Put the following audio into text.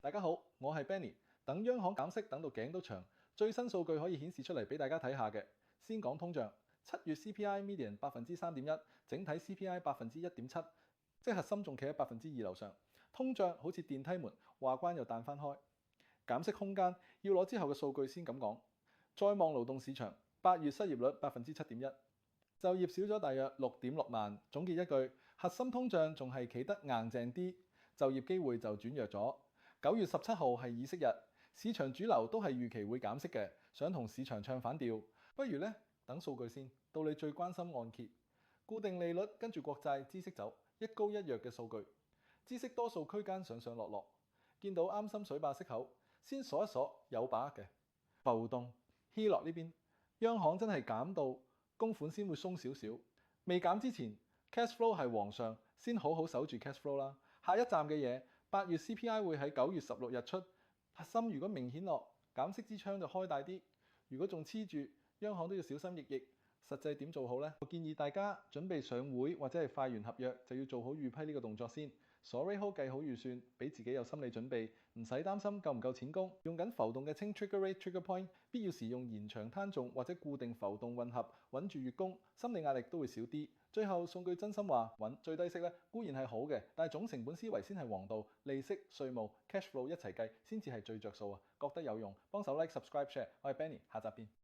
大家好，我係 Benny。等央行減息等到頸都長，最新數據可以顯示出嚟俾大家睇下嘅。先講通脹，7月 CPI median 3.1%，整體 CPI 1.7%，即核心仲企喺2%樓上。通脹好似電梯門，話關又彈翻開。減息空間要攞之後嘅數據先咁講。再望勞動市場，8月失業率7.1%，就業少咗大約6.6萬。總結一句，核心通脹仲係企得硬淨啲，就業機會就轉弱咗。9月17號係議息日，市場主流都係預期會減息嘅，想同市場唱反調。不如呢，等數據先，到你最關心按揭、固定利率跟住國債孳息走，一高一弱嘅數據，孳息多數區間上上落落，見到啱心水壩息口，先鎖一鎖有把握嘅浮動。希落呢邊，央行真係減到供款先會鬆少少，未減之前 cash flow 係皇上，先好好守住 cash flow 啦。下一站嘅嘢，8月 CPI 會喺9月16日出，核心如果明顯落，減息支槍就開大啲；如果仲黐住，央行都要小心翼翼。實際點做好呢？我建議大家準備上會或者係快完合約就要做好預批呢個動作先。鎖 rate hold 計好預算，俾自己有心理準備，唔使擔心夠唔夠錢供。用緊浮動嘅清 trigger rate trigger point，必要時用延長攤重或者固定浮動混合，穩住月供，心理壓力都會少啲。最後送句真心話，穩最低息咧固然係好嘅，但係總成本思維先係王道，利息、稅務、cash flow 一齊計先至係最着數啊！覺得有用，幫手 like、subscribe、share，我係 Benny，下集見。